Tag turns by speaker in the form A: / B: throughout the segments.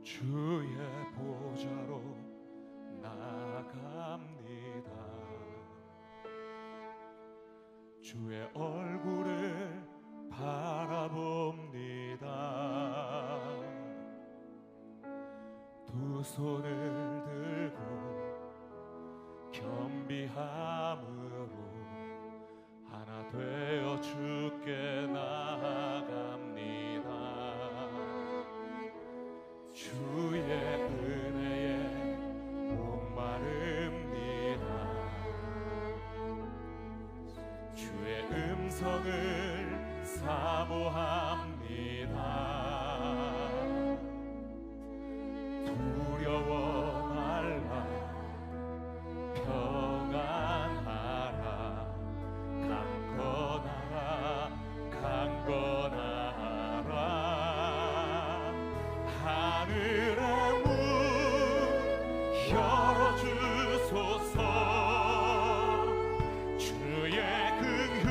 A: 주의 보좌로 나아갑니다. 주의 얼굴을 바라봅니다. 두 손을 들고 겸비함으로 하나 되어 주께 나아갑니다. 주의 은혜에 목마릅니다. 주의 음성을 사모합니다. 두려워 말라 평안하라 강건하라 강건하라. 하늘의 문 열어주소서. 주의 긍휼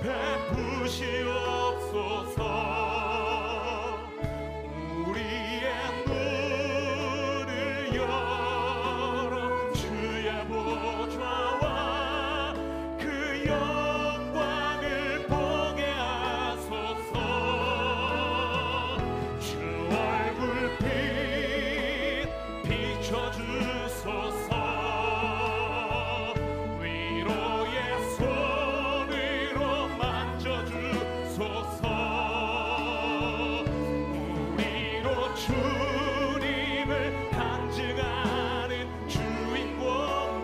A: 베푸시옵소서. 우리의 눈을 열어 주의 보좌와 그 영광을 보게 하소서. 주 얼굴빛 비춰주소서. 위로의 손으로 만져주소서. 우리로 주님을 간증하는 주인공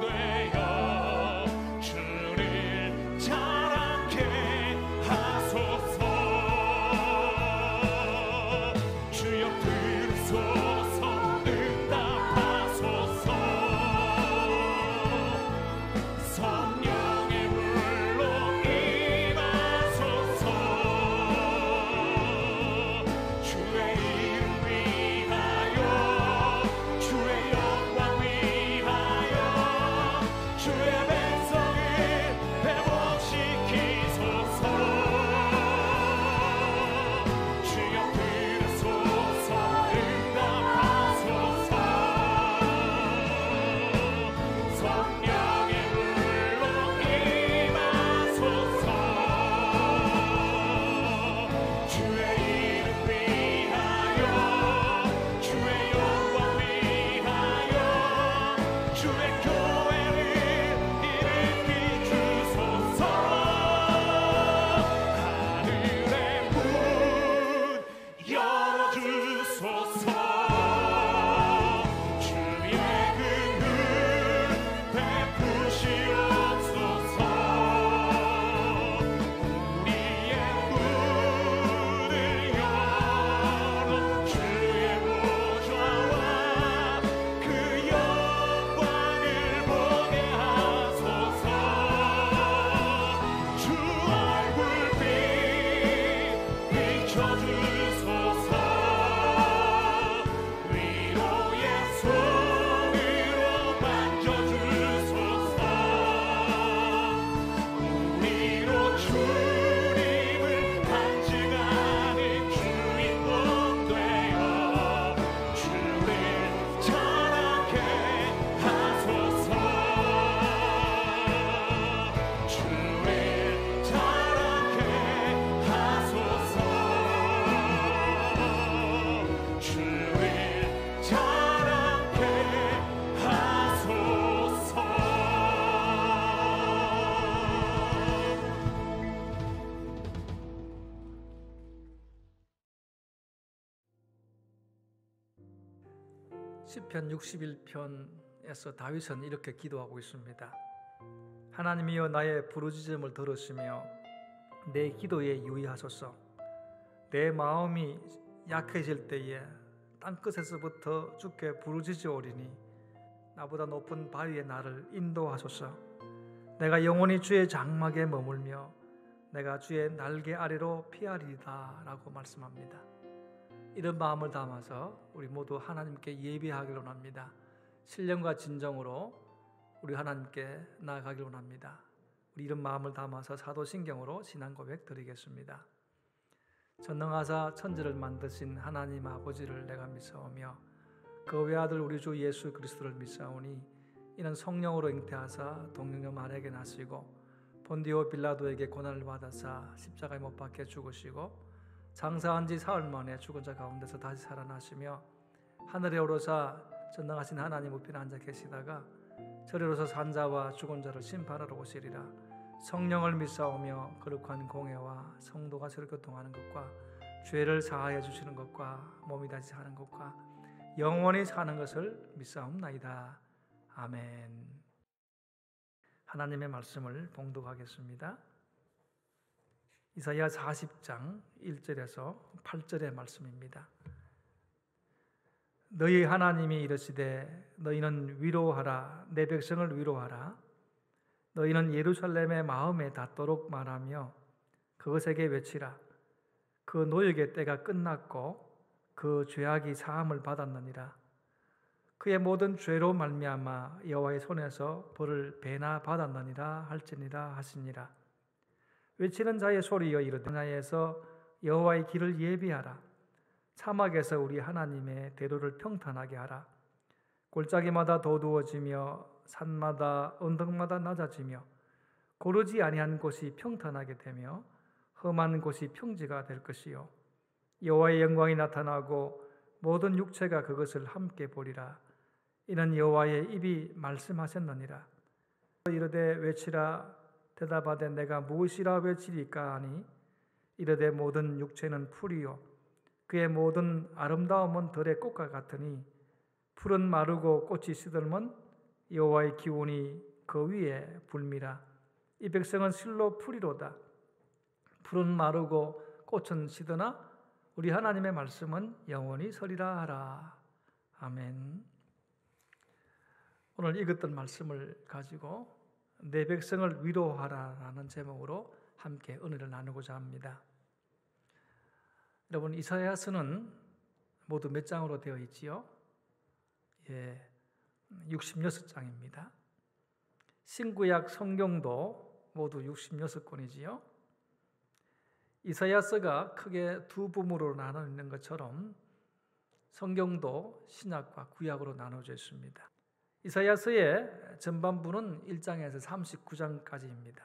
A: 되어 주를 자랑케 하소서. 주여 들으소서. 응답하소서. 성령의 불로 임하소서. 주의 이름 위하여 주의 영광 위하여 주의 백성을 회복시키소서. 주여 들으소서. 응답하소서. 성령의 불로 임하소서. 주의 이름 위하여 주의 영광 위하여 주의 교회를 일으키 주소서. 하늘의 문 열어주소서. 주의 긍휼 베푸시옵소서. 우리의 눈을
B: 시편 61편에서 다윗은 이렇게 기도하고 있습니다. 하나님이여 나의 부르짖음을 들으시며 내 기도에 유의하소서. 내 마음이 약해질 때에 땅끝에서부터 주께 부르짖으오리니 나보다 높은 바위에 나를 인도하소서. 내가 영원히 주의 장막에 머물며 내가 주의 날개 아래로 피하리이다 라고 말씀합니다. 이런 마음을 담아서 우리 모두 하나님께 예배하기를 원합니다. 신령과 진정으로 우리 하나님께 나아가기를 원합니다. 우리 이런 마음을 담아서 사도신경으로 신앙 고백 드리겠습니다. 전능하사 천지를 만드신 하나님 아버지를 내가 믿사오며 그 외아들 우리 주 예수 그리스도를 믿사오니 이는 성령으로 잉태하사 동정녀 마리아에게 나시고 본디오 빌라도에게 고난을 받아사 십자가에 못 박혀 죽으시고 장사한 지 사흘 만에 죽은 자 가운데서 다시 살아나시며 하늘에 오르사 전능하신 하나님 우편에 앉아 계시다가 저리로서 산 자와 죽은 자를 심판하러 오시리라. 성령을 믿사오며 거룩한 공회와 성도가 서로 교통하는 것과 죄를 사하여 주시는 것과 몸이 다시 사는 것과 영원히 사는 것을 믿사옵나이다. 아멘. 하나님의 말씀을 봉독하겠습니다. 이사야 40장 1절에서 8절의 말씀입니다. 너희 하나님이 이르시되 너희는 위로하라. 내 백성을 위로하라. 너희는 예루살렘의 마음에 닿도록 말하며 그것에게 외치라. 그 노역의 때가 끝났고 그 죄악이 사함을 받았느니라. 그의 모든 죄로 말미암아 여호와의 손에서 벌을 배나 받았느니라 할지니라 하시니라. 외치는 자의 소리여 이르되 나에서 여호와의 길을 예비하라. 사막에서 우리 하나님의 대로를 평탄하게 하라. 골짜기마다 도두어지며 산마다 언덕마다 낮아지며 고르지 아니한 곳이 평탄하게 되며 험한 곳이 평지가 될 것이요 여호와의 영광이 나타나고 모든 육체가 그것을 함께 보리라. 이는 여호와의 입이 말씀하셨느니라. 이르되 외치라. 대답하되 내가 무엇이라 외치리까 하니 이르되 모든 육체는 풀이요 그의 모든 아름다움은 들의 꽃과 같으니 풀은 마르고 꽃이 시들면 여호와의 기운이 그 위에 불미라. 이 백성은 실로 풀이로다. 풀은 마르고 꽃은 시드나 우리 하나님의 말씀은 영원히 서리라 하라. 아멘. 오늘 읽었던 말씀을 가지고 내 백성을 위로하라라는 제목으로 함께 은혜를 나누고자 합니다. 여러분, 이사야서는 모두 몇 장으로 되어 있지요? 66장입니다. 신구약 성경도 모두 66권이지요. 이사야서가 크게 두 부문으로 나눠 있는 것처럼 성경도 신약과 구약으로 나눠져 있습니다. 이사야서의 전반부는 1장에서 39장까지입니다.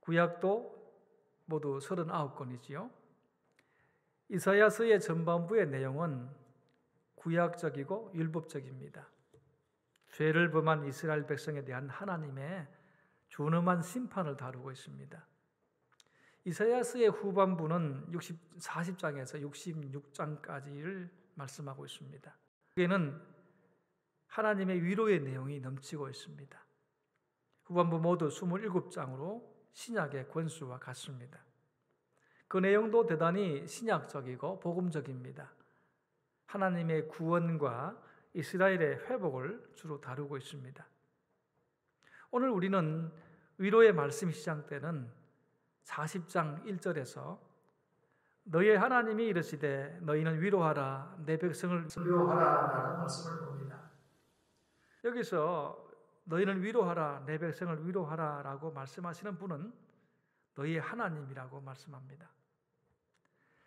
B: 구약도 모두 39권이지요. 이사야서의 전반부의 내용은 구약적이고 율법적입니다. 죄를 범한 이스라엘 백성에 대한 하나님의 준엄한 심판을 다루고 있습니다. 이사야서의 후반부는 40장에서 66장까지를 말씀하고 있습니다. 여기에는 하나님의 위로의 내용이 넘치고 있습니다. 후반부 모두 27장으로 신약의 권수와 같습니다. 그 내용도 대단히 신약적이고 복음적입니다. 하나님의 구원과 이스라엘의 회복을 주로 다루고 있습니다. 오늘 우리는 위로의 말씀이 시작되는 40장 1절에서 너희의 하나님이 이르시되 너희는 위로하라. 내 백성을 위로하라 라는 말씀을 봅니다. 여기서 너희는 위로하라, 내 백성을 위로하라 라고 말씀하시는 분은 너희의 하나님이라고 말씀합니다.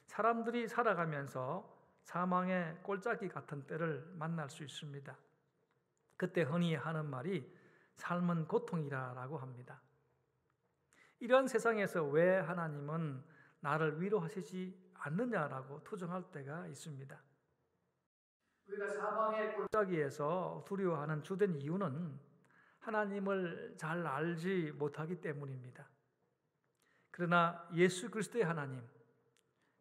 B: 사람들이 살아가면서 사망의 꼴짜기 같은 때를 만날 수 있습니다. 그때 흔히 하는 말이 삶은 고통이라고 합니다. 이러한 세상에서 왜 하나님은 나를 위로하시지 않느냐라고 투정할 때가 있습니다. 우리가 사망의 꼴짜기에서 두려워하는 주된 이유는 하나님을 잘 알지 못하기 때문입니다. 그러나 예수 그리스도의 하나님,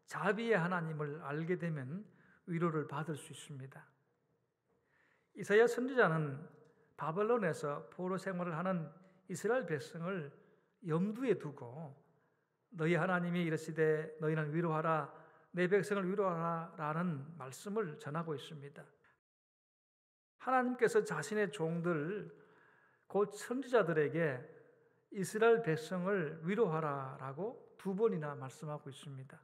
B: 자비의 하나님을 알게 되면 위로를 받을 수 있습니다. 이사야 선지자는 바벨론에서 포로 생활을 하는 이스라엘 백성을 염두에 두고 너희 하나님이 이르시되 너희는 위로하라 내 백성을 위로하라 라는 말씀을 전하고 있습니다. 하나님께서 자신의 종들 곧 선지자들에게 이스라엘 백성을 위로하라 라고 2번이나 말씀하고 있습니다.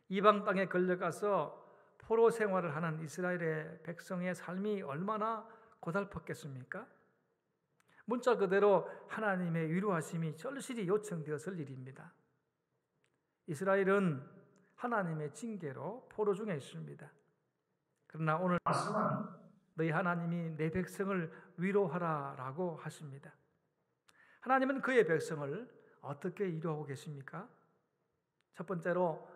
B: 이방 땅에 걸려가서 포로 생활을 하는 이스라엘의 백성의 삶이 얼마나 고달팠겠습니까? 문자 그대로 하나님의 위로하심이 절실히 요청되었을 일입니다. 이스라엘은 하나님의 징계로 포로 중에 있습니다. 그러나 오늘 말씀은 너희 하나님이 내 백성을 위로하라 라고 하십니다. 하나님은 그의 백성을 어떻게 위로하고 계십니까? 첫 번째로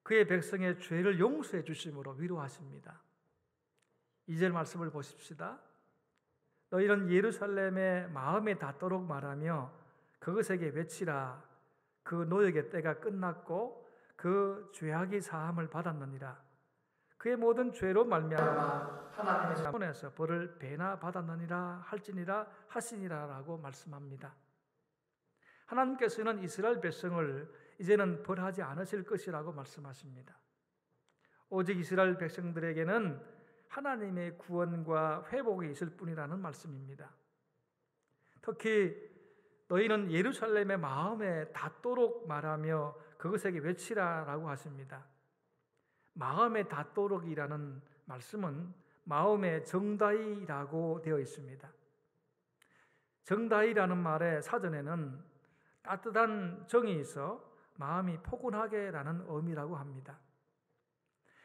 B: 그의 백성의 죄를 용서해 주심으로 위로하십니다. 2절 말씀을 보십시다. 너희는 예루살렘의 마음에 닿도록 말하며 그것에게 외치라. 그 노역의 때가 끝났고 그 죄악이 사함을 받았느니라. 그의 모든 죄로 말미암아 하나님의 손에서 벌을 배나 받았느니라 할지니라 하시니라라고 말씀합니다. 하나님께서는 이스라엘 백성을 이제는 벌하지 않으실 것이라고 말씀하십니다. 오직 이스라엘 백성들에게는 하나님의 구원과 회복이 있을 뿐이라는 말씀입니다. 특히 너희는 예루살렘의 마음에 닿도록 말하며 그것에게 외치라라고 하십니다. 마음에 닿도록이라는 말씀은 마음의 정다이라고 되어 있습니다. 정다이라는 말의 사전에는 따뜻한 정이 있어 마음이 포근하게라는 의미라고 합니다.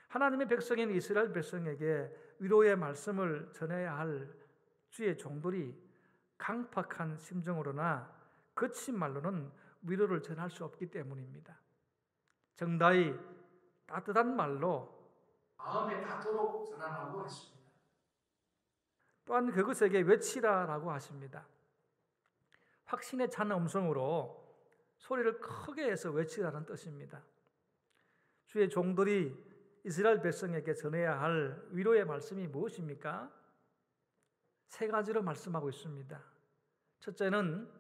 B: 하나님의 백성인 이스라엘 백성에게 위로의 말씀을 전해야 할 주의 종들이 강팍한 심정으로나 거친 말로는 위로를 전할 수 없기 때문입니다. 정다이 따뜻한 말로 마음에 닿도록 전하라고 했습니다. 또한 그것에게 외치라라고 하십니다. 확신에 찬 음성으로 소리를 크게 해서 외치라는 뜻입니다. 주의 종들이 이스라엘 백성에게 전해야 할 위로의 말씀이 무엇입니까? 3가지로 말씀하고 있습니다. 첫째는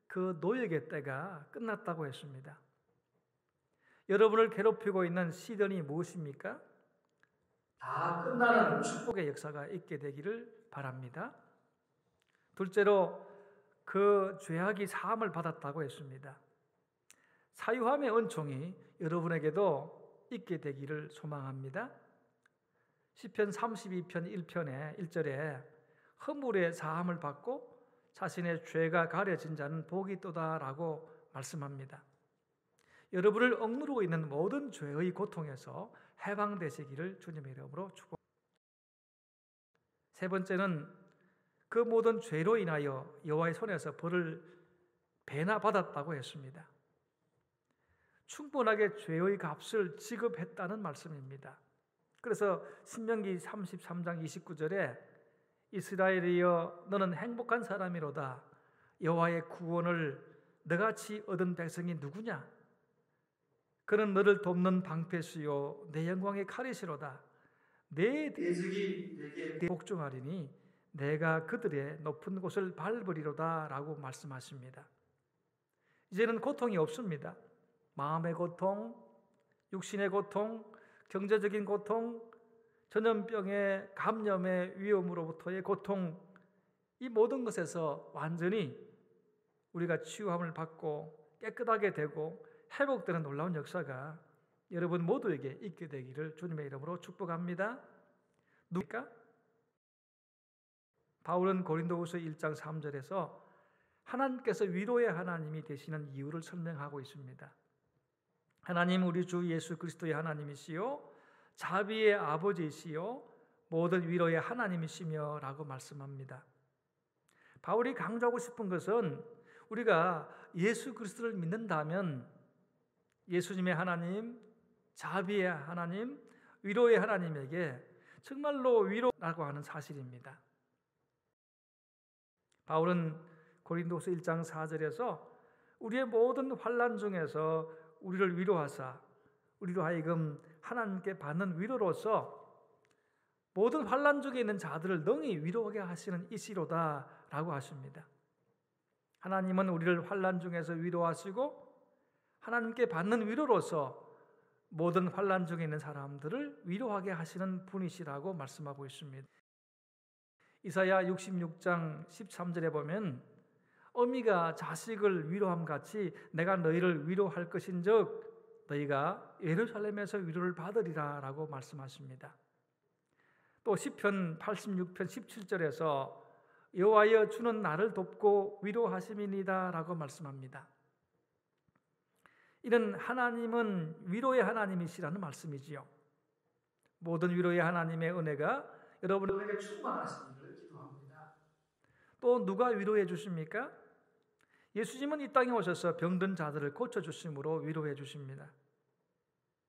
B: 그 노역의 때가 끝났다고 했습니다. 여러분을 괴롭히고 있는 시련이 무엇입니까? 다 끝나는 축복의 역사가 있게 되기를 바랍니다. 둘째로 그 죄악이 사함을 받았다고 했습니다. 사유함의 은총이 여러분에게도 있게 되기를 소망합니다. 시편 32편 1편의 1절에 허물의 사함을 받고 자신의 죄가 가려진 자는 복이 있도다라고 말씀합니다. 여러분을 억누르고 있는 모든 죄의 고통에서 해방되시기를 주님의 이름으로 축복합니다. 세 번째는 그 모든 죄로 인하여 여호와의 손에서 벌을 배나 받았다고 했습니다. 충분하게 죄의 값을 지급했다는 말씀입니다. 그래서 신명기 33장 29절에 이스라엘이여 너는 행복한 사람이로다. 여호와의 구원을 너같이 얻은 백성이 누구냐? 그는 너를 돕는 방패시요 내 영광의 칼이시로다. 내 대적이 내게 복종하리니 내가 그들의 높은 곳을 밟으리로다 라고 말씀하십니다. 이제는 고통이 없습니다. 마음의 고통, 육신의 고통, 경제적인 고통, 전염병의 감염의 위험으로부터의 고통, 이 모든 것에서 완전히 우리가 치유함을 받고 깨끗하게 되고 회복되는 놀라운 역사가 여러분 모두에게 있게 되기를 주님의 이름으로 축복합니다. 누굽니까? 바울은 고린도후서 1장 3절에서 하나님께서 위로의 하나님이 되시는 이유를 설명하고 있습니다. 하나님 우리 주 예수 그리스도의 하나님이시요 자비의 아버지이시요 모든 위로의 하나님이시며 라고 말씀합니다. 바울이 강조하고 싶은 것은 우리가 예수 그리스도를 믿는다면 예수님의 하나님, 자비의 하나님, 위로의 하나님에게 정말로 위로라고 하는 사실입니다. 바울은 고린도서 1장 4절에서 우리의 모든 환난 중에서 우리를 위로하사 우리로 하여금 하나님께 받는 위로로서 모든 환난 중에 있는 자들을 능히 위로하게 하시는 이시로다라고 하십니다. 하나님은 우리를 환난 중에서 위로하시고 하나님께 받는 위로로서 모든 환난 중에 있는 사람들을 위로하게 하시는 분이시라고 말씀하고 있습니다. 이사야 66장 13절에 보면 어미가 자식을 위로함 같이 내가 너희를 위로할 것인즉 너희가 예루살렘에서 위로를 받으리라 라고 말씀하십니다. 또 시편 86편 17절에서 여호와여 주는 나를 돕고 위로하심이니이다 라고 말씀합니다. 이는 하나님은 위로의 하나님이시라는 말씀이지요. 모든 위로의 하나님의 은혜가 여러분에게 충만하시기를 기도합니다. 또 누가 위로해 주십니까? 예수님은 이 땅에 오셔서 병든 자들을 고쳐주심으로 위로해 주십니다.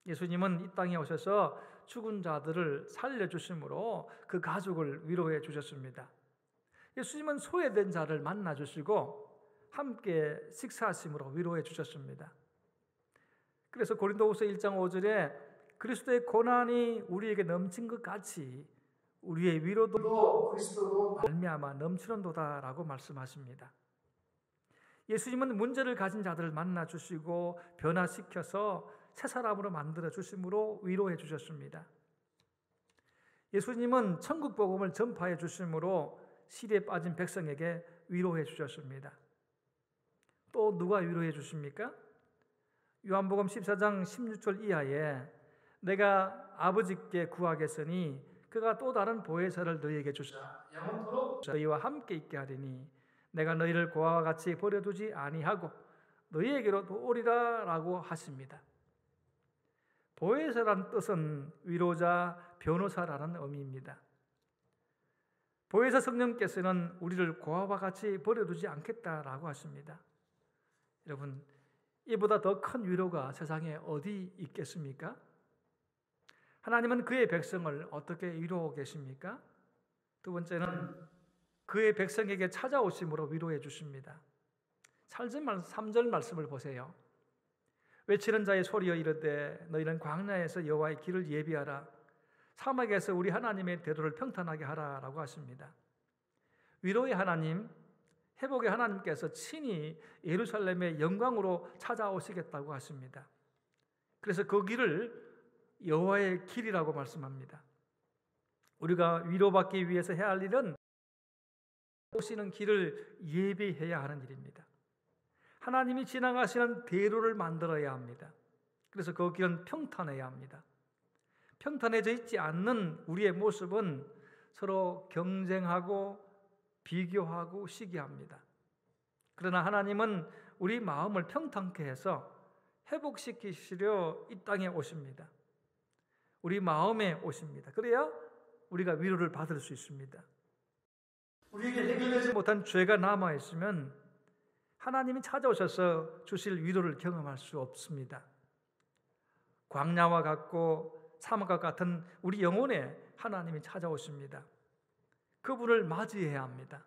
B: 예수님은 이 땅에 오셔서 죽은 자들을 살려주심으로 그 가족을 위로해 주셨습니다. 예수님은 소외된 자를 만나주시고 함께 식사하심으로 위로해 주셨습니다. 그래서 고린도후서 1장 5절에 그리스도의 고난이 우리에게 넘친 것 같이 우리의 위로도 그리스도로 말미암아 넘치는도다라고 말씀하십니다. 예수님은 문제를 가진 자들을 만나주시고 변화시켜서 새 사람으로 만들어 주심으로 위로해 주셨습니다. 예수님은 천국 복음을 전파해 주심으로 시리에 빠진 백성에게 위로해 주셨습니다. 또 누가 위로해 주십니까? 요한복음 14장 16절 이하에 내가 아버지께 구하겠으니 그가 또 다른 보혜사를 너희에게 주시라 영원토록 너희와 함께 있게 하리니 내가 너희를 고아와 같이 버려두지 아니하고 너희에게로 오리라 라고 하십니다. 보혜사라는 뜻은 위로자, 변호사라는 의미입니다. 보혜사 성령께서는 우리를 고아와 같이 버려두지 않겠다라고 하십니다. 여러분, 이보다 더 큰 위로가 세상에 어디 있겠습니까? 하나님은 그의 백성을 어떻게 위로하고 계십니까? 두 번째는 그의 백성에게 찾아오심으로 위로해 주십니다. 3절 말씀을 보세요. 외치는 자의 소리여 이르되 너희는 광야에서 여호와의 길을 예비하라 사막에서 우리 하나님의 대도를 평탄하게 하라 라고 하십니다. 위로의 하나님, 회복의 하나님께서 친히 예루살렘의 영광으로 찾아오시겠다고 하십니다. 그래서 그 길을 여호와의 길이라고 말씀합니다. 우리가 위로받기 위해서 해야 할 일은 오시는 길을 예비해야 하는 일입니다. 하나님이 지나가시는 대로를 만들어야 합니다. 그래서 그 길은 평탄해야 합니다. 평탄해져 있지 않는 우리의 모습은 서로 경쟁하고 비교하고 시기합니다. 그러나 하나님은 우리 마음을 평탄케 해서 회복시키시려 이 땅에 오십니다. 우리 마음에 오십니다. 그래야 우리가 위로를 받을 수 있습니다. 우리에게 해결되지 못한 죄가 남아있으면 하나님이 찾아오셔서 주실 위로를 경험할 수 없습니다. 광야와 같고 사막과 같은 우리 영혼에 하나님이 찾아오십니다. 그분을 맞이해야 합니다.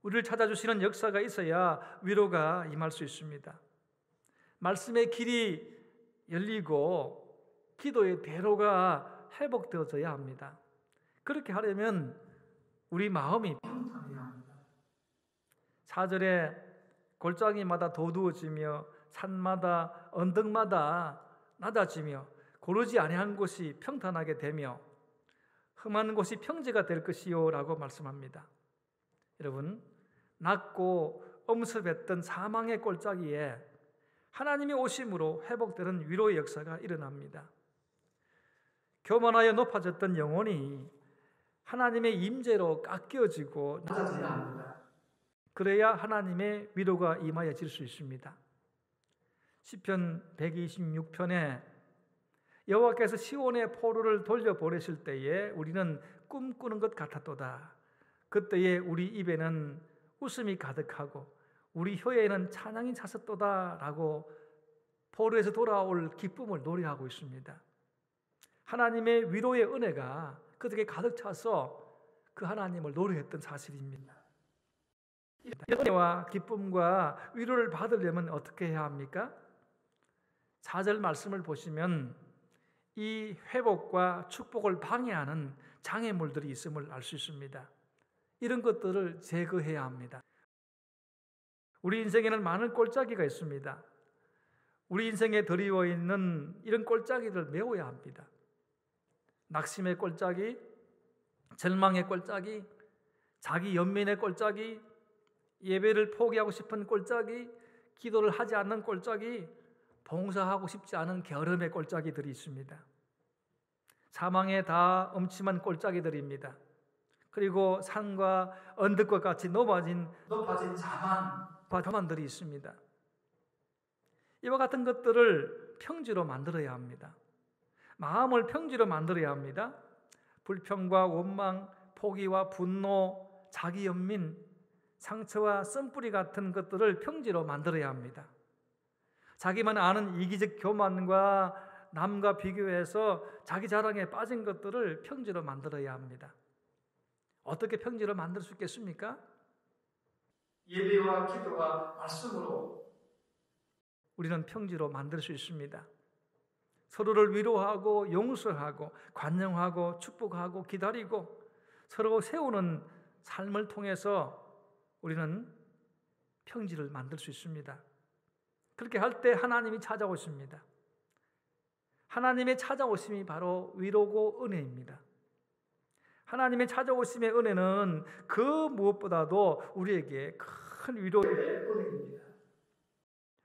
B: 우리를 찾아주시는 역사가 있어야 위로가 임할 수 있습니다. 말씀의 길이 열리고 기도의 대로가 회복되어져야 합니다. 그렇게 하려면 우리 마음이 평탄해야 합니다. 4절에 골짜기마다 도두어지며 산마다 언덕마다 낮아지며 고르지 아니한 곳이 평탄하게 되며 험한 곳이 평지가 될 것이요 라고 말씀합니다. 여러분, 낮고 엄습했던 사망의 골짜기에 하나님이 오심으로 회복되는 위로의 역사가 일어납니다. 교만하여 높아졌던 영혼이 하나님의 임재로 깎여지고 낮아져야 합니다. 그래야 하나님의 위로가 임하여질 수 있습니다. 시편 126편에 여호와께서 시온의 포로를 돌려보내실 때에 우리는 꿈꾸는 것 같았도다. 그때에 우리 입에는 웃음이 가득하고 우리 혀에는 찬양이 찼었도다 라고 포로에서 돌아올 기쁨을 노래하고 있습니다. 하나님의 위로의 은혜가 그들에게 가득 차서 그 하나님을 노래했던 사실입니다. 은혜와 기쁨과 위로를 받으려면 어떻게 해야 합니까? 4절 말씀을 보시면 이 회복과 축복을 방해하는 장애물들이 있음을 알 수 있습니다. 이런 것들을 제거해야 합니다. 우리 인생에는 많은 골짜기가 있습니다. 우리 인생에 드리워 있는 이런 골짜기를 메워야 합니다. 낙심의 골짜기, 절망의 골짜기, 자기 연민의 골짜기, 예배를 포기하고 싶은 골짜기, 기도를 하지 않는 골짜기, 봉사하고 싶지 않은 게으름의 골짜기들이 있습니다. 사망의 다 음침한 골짜기들입니다. 그리고 산과 언덕과 같이 높아진 자만들이 있습니다. 이와 같은 것들을 평지로 만들어야 합니다. 마음을 평지로 만들어야 합니다. 불평과 원망, 포기와 분노, 자기 연민, 상처와 쓴뿌리 같은 것들을 평지로 만들어야 합니다. 자기만 아는 이기적 교만과 남과 비교해서 자기 자랑에 빠진 것들을 평지로 만들어야 합니다. 어떻게 평지로 만들 수 있겠습니까? 예배와 기도와 말씀으로 우리는 평지로 만들 수 있습니다. 서로를 위로하고 용서하고 관용하고 축복하고 기다리고 서로 세우는 삶을 통해서 우리는 평지를 만들 수 있습니다. 그렇게 할 때 하나님이 찾아오십니다. 하나님의 찾아오심이 바로 위로고 은혜입니다. 하나님의 찾아오심의 은혜는 그 무엇보다도 우리에게 큰 위로의 은혜입니다.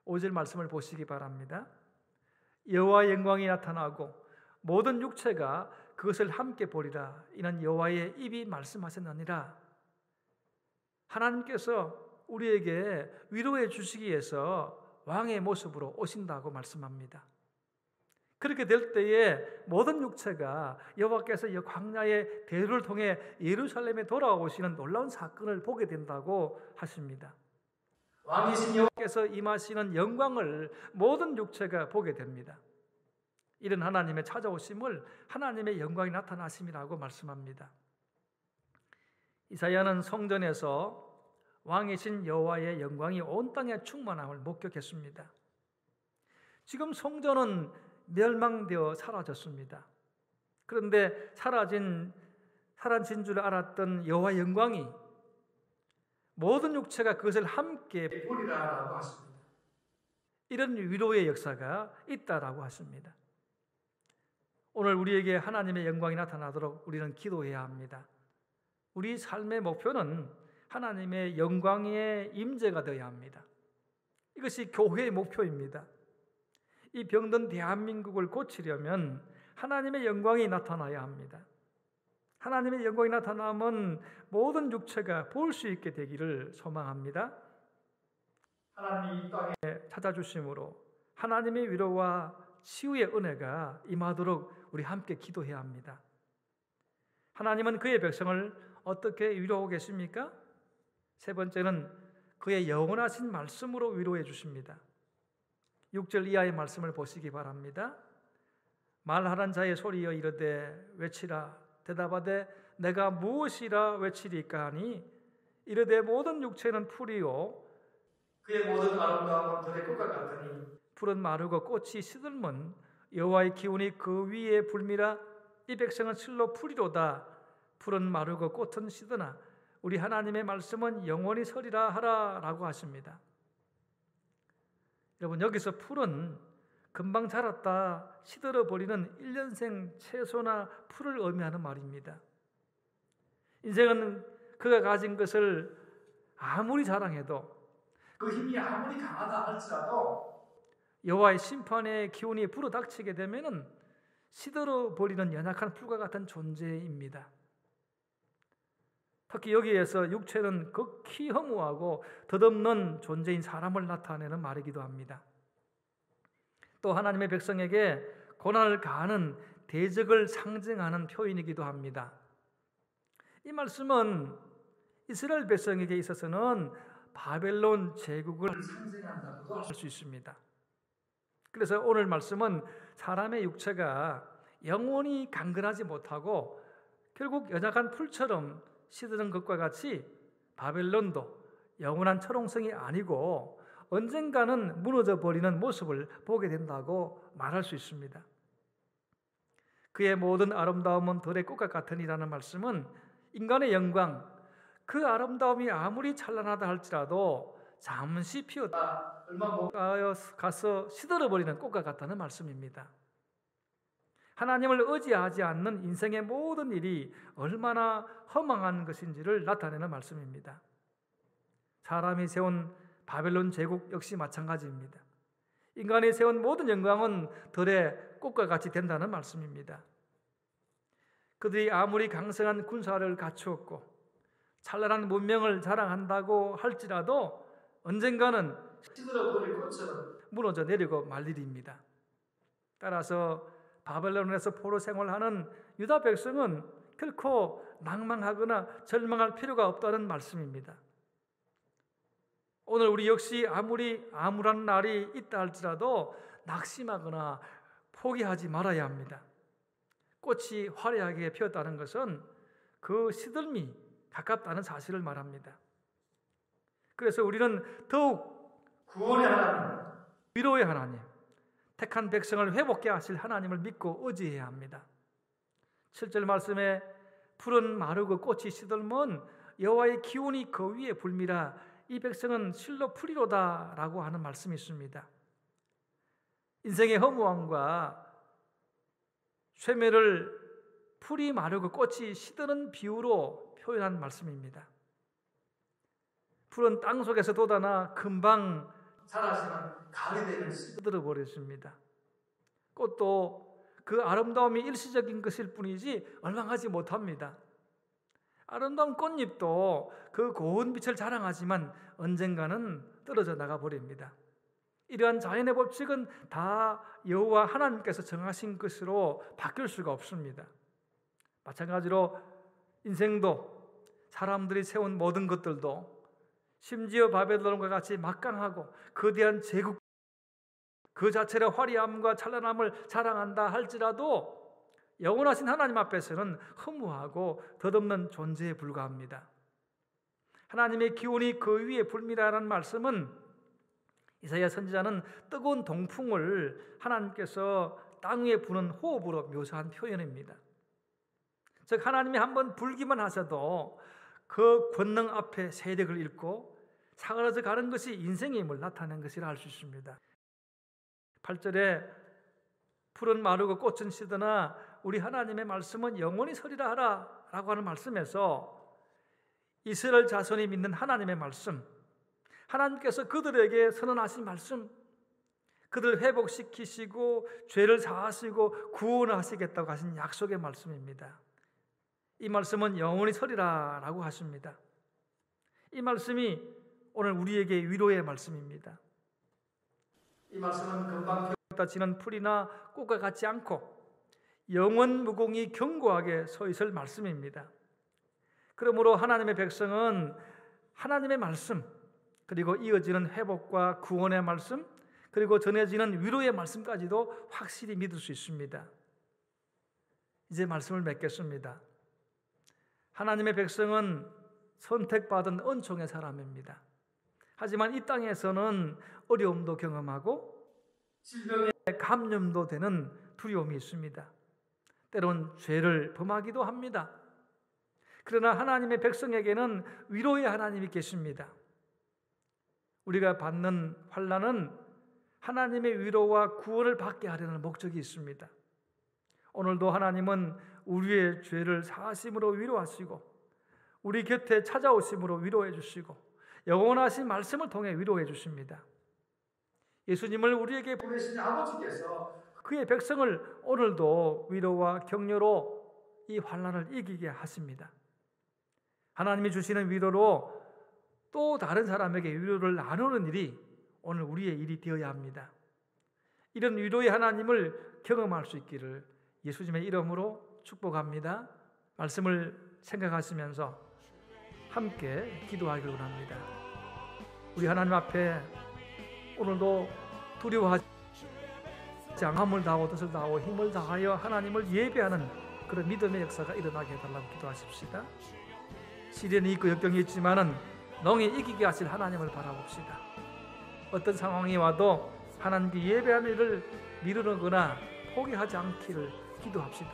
B: 5절 말씀을 보시기 바랍니다. 여호와의 영광이 나타나고 모든 육체가 그것을 함께 보리라. 이는 여호와의 입이 말씀하셨느니라. 하나님께서 우리에게 위로해 주시기 위해서 왕의 모습으로 오신다고 말씀합니다. 그렇게 될 때에 모든 육체가 여호와께서 이 광야의 대류를 통해 예루살렘에 돌아오시는 놀라운 사건을 보게 된다고 하십니다. 왕이신 여호와께서 임하시는 영광을 모든 육체가 보게 됩니다. 이런 하나님의 찾아오심을 하나님의 영광이 나타나심이라고 말씀합니다. 이사야는 성전에서 왕이신 여호와의 영광이 온 땅에 충만함을 목격했습니다. 지금 성전은 멸망되어 사라졌습니다. 그런데 사라진 줄 알았던 여호와의 영광이 모든 육체가 그것을 함께 보리라라고 하십니다. 이런 위로의 역사가 있다라고 하십니다. 오늘 우리에게 하나님의 영광이 나타나도록 우리는 기도해야 합니다. 우리 삶의 목표는 하나님의 영광의 임재가 되어야 합니다. 이것이 교회의 목표입니다. 이 병든 대한민국을 고치려면 하나님의 영광이 나타나야 합니다. 하나님의 영광이 나타나면 모든 육체가 볼 수 있게 되기를 소망합니다. 하나님이 이 땅에 찾아주심으로 하나님의 위로와 치유의 은혜가 임하도록 우리 함께 기도해야 합니다. 하나님은 그의 백성을 어떻게 위로하고 계십니까? 세 번째는 그의 영원하신 말씀으로 위로해 주십니다. 6절 이하의 말씀을 보시기 바랍니다. 말하는 자의 소리여 이르되 외치라. 대답하되 내가 무엇이라 외치리까 하니 이르되 모든 육체는 풀이요 그의 모든 아름다움은 들의 꽃과 같으니 풀은 마르고 꽃이 시들면 여호와의 기운이 그 위에 불미라. 이 백성은 실로 풀이로다. 풀은 마르고 꽃은 시드나 우리 하나님의 말씀은 영원히 서리라 하라라고 하십니다. 여러분, 여기서 풀은 금방 자랐다 시들어버리는 1년생 채소나 풀을 의미하는 말입니다. 인생은 그가 가진 것을 아무리 자랑해도 그 힘이 아무리 강하다 할지라도 여호와의 심판의 기운이 불어닥치게 되면은 시들어버리는 연약한 풀과 같은 존재입니다. 특히 여기에서 육체는 극히 허무하고 덧없는 존재인 사람을 나타내는 말이기도 합니다. 또 하나님의 백성에게 고난을 가하는 대적을 상징하는 표현이기도 합니다. 이 말씀은 이스라엘 백성에게 있어서는 바벨론 제국을 상징한다고도 할 수 있습니다. 그래서 오늘 말씀은 사람의 육체가 영원히 강건하지 못하고 결국 연약한 풀처럼 시드는 것과 같이 바벨론도 영원한 철옹성이 아니고 언젠가는 무너져 버리는 모습을 보게 된다고 말할 수 있습니다. 그의 모든 아름다움은 들의 꽃과 같으니라는 말씀은 인간의 영광, 그 아름다움이 아무리 찬란하다 할지라도 잠시 피었다 얼마 못 가서 시들어버리는 꽃과 같다는 말씀입니다. 하나님을 의지하지 않는 인생의 모든 일이 얼마나 허망한 것인지를 나타내는 말씀입니다. 사람이 세운 바벨론 제국 역시 마찬가지입니다. 인간이 세운 모든 영광은 들의 꽃과 같이 된다는 말씀입니다. 그들이 아무리 강성한 군사를 갖추었고 찬란한 문명을 자랑한다고 할지라도 언젠가는 시들어버릴 것처럼 무너져 내리고 말 일입니다. 따라서 바벨론에서 포로 생활하는 유다 백성은 결코 낭망하거나 절망할 필요가 없다는 말씀입니다. 오늘 우리 역시 아무리 암울한 날이 있다 할지라도 낙심하거나 포기하지 말아야 합니다. 꽃이 화려하게 피었다는 것은 그 시들미 가깝다는 사실을 말합니다. 그래서 우리는 더욱 구원의 하나님, 위로의 하나님, 택한 백성을 회복케 하실 하나님을 믿고 의지해야 합니다. 7절 말씀에 푸른 마르고 꽃이 시들면 여호와의 기운이 그 위에 불미라, 이 백성은 실로 풀이로다 라고 하는 말씀이 있습니다. 인생의 허무함과 쇠매를 풀이 마르고 꽃이 시드는 비유로 표현한 말씀입니다. 풀은 땅 속에서 돋아나 금방 자라지만 가을이 되면 시들어 버렸습니다. 꽃도 그 아름다움이 일시적인 것일 뿐이지 얼망하지 못합니다. 아름다운 꽃잎도 그 고운 빛을 자랑하지만 언젠가는 떨어져 나가 버립니다. 이러한 자연의 법칙은 다 여호와 하나님께서 정하신 것으로 바뀔 수가 없습니다. 마찬가지로 인생도 사람들이 세운 모든 것들도 심지어 바벨론과 같이 막강하고 거대한 제국 그 자체의 화려함과 찬란함을 자랑한다 할지라도 영원하신 하나님 앞에서는 허무하고 덧없는 존재에 불과합니다. 하나님의 기운이 그 위에 불미라는 말씀은 이사야 선지자는 뜨거운 동풍을 하나님께서 땅 위에 부는 호흡으로 묘사한 표현입니다. 즉 하나님이 한번 불기만 하셔도 그 권능 앞에 세력을 잃고 사그라져 가는 것이 인생의 힘을 나타낸 것이라 할 수 있습니다. 8절에 푸른 마르고 꽃은 시드나 우리 하나님의 말씀은 영원히 서리라 하라 라고 하는 말씀에서 이스라엘 자손이 믿는 하나님의 말씀, 하나님께서 그들에게 선언하신 말씀, 그들을 회복시키시고 죄를 사하시고 구원하시겠다고 하신 약속의 말씀입니다. 이 말씀은 영원히 서리라 라고 하십니다. 이 말씀이 오늘 우리에게 위로의 말씀입니다. 이 말씀은 금방 피어지는 풀이나 꽃과 같지 않고 영원 무공이 견고하게 서 있을 말씀입니다. 그러므로 하나님의 백성은 하나님의 말씀, 그리고 이어지는 회복과 구원의 말씀, 그리고 전해지는 위로의 말씀까지도 확실히 믿을 수 있습니다. 이제 말씀을 맺겠습니다. 하나님의 백성은 선택받은 은총의 사람입니다. 하지만 이 땅에서는 어려움도 경험하고 질병에 감염도 되는 두려움이 있습니다. 때론 죄를 범하기도 합니다. 그러나 하나님의 백성에게는 위로의 하나님이 계십니다. 우리가 받는 환난은 하나님의 위로와 구원을 받게 하려는 목적이 있습니다. 오늘도 하나님은 우리의 죄를 사하심으로 위로하시고 우리 곁에 찾아오심으로 위로해 주시고 영원하신 말씀을 통해 위로해 주십니다. 예수님을 우리에게 보내신 아버지께서 그의 백성을 오늘도 위로와 격려로 이 환난을 이기게 하십니다. 하나님이 주시는 위로로 또 다른 사람에게 위로를 나누는 일이 오늘 우리의 일이 되어야 합니다. 이런 위로의 하나님을 경험할 수 있기를 예수님의 이름으로 축복합니다. 말씀을 생각하시면서 함께 기도하기를 원합니다. 우리 하나님 앞에 오늘도 두려워하지 않고 마음을 다하고 뜻을 다하고 힘을 다하여 하나님을 예배하는 그런 믿음의 역사가 일어나게 해달라고 기도하십시다. 시련이 있고 역경이 있지만은 능히 이기게 하실 하나님을 바라봅시다. 어떤 상황이 와도 하나님께 예배하는 일을 미루거나 포기하지 않기를 기도합시다.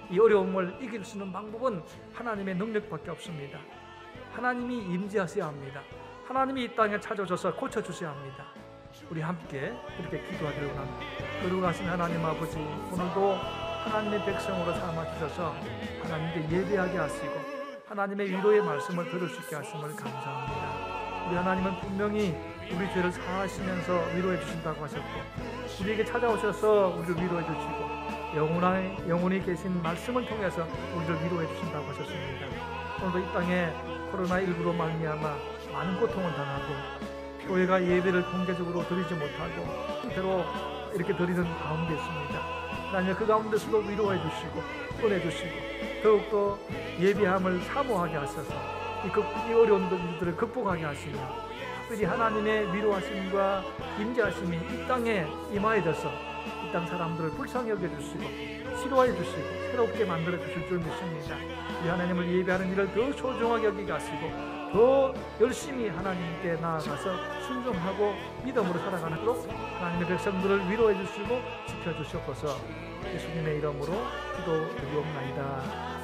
B: 이 어려움을 이길 수 있는 방법은 하나님의 능력밖에 없습니다. 하나님이 임재하셔야 합니다. 하나님이 이 땅에 찾아오셔서 고쳐주셔야 합니다. 우리 함께 그렇게 기도하기를 원합니다. 거룩하신 하나님 아버지, 오늘도 하나님의 백성으로 삼아주셔서 하나님께 예배하게 하시고 하나님의 위로의 말씀을 들을 수 있게 하심을 감사합니다. 우리 하나님은 분명히 우리 죄를 사하시면서 위로해 주신다고 하셨고, 우리에게 찾아오셔서 우리를 위로해 주시고 영원히 계신 말씀을 통해서 우리를 위로해 주신다고 하셨습니다. 오늘도 이 땅에 코로나19로 말미암아 많은 고통을 당하고 교회가 예배를 공개적으로 드리지 못하고 형태로 이렇게 드리는 가운데 있습니다. 하나님, 그 가운데서도 위로해 주시고 꺼내 주시고 더욱더 예배함을 사모하게 하셔서 이 어려운 일들을 극복하게 하시며, 특별히 하나님의 위로하심과 임재하심이 이 땅에 임하여져서 이 땅 사람들을 불쌍히 여겨주시고 치료해 주시고 새롭게 만들어 주실 줄 믿습니다. 우리 하나님을 예배하는 일을 더 소중하게 여기게 하시고 더 열심히 하나님께 나아가서 순종하고 믿음으로 살아가도록 하나님의 백성들을 위로해 주시고 지켜주시옵소서. 예수님의 이름으로 기도드리옵나이다.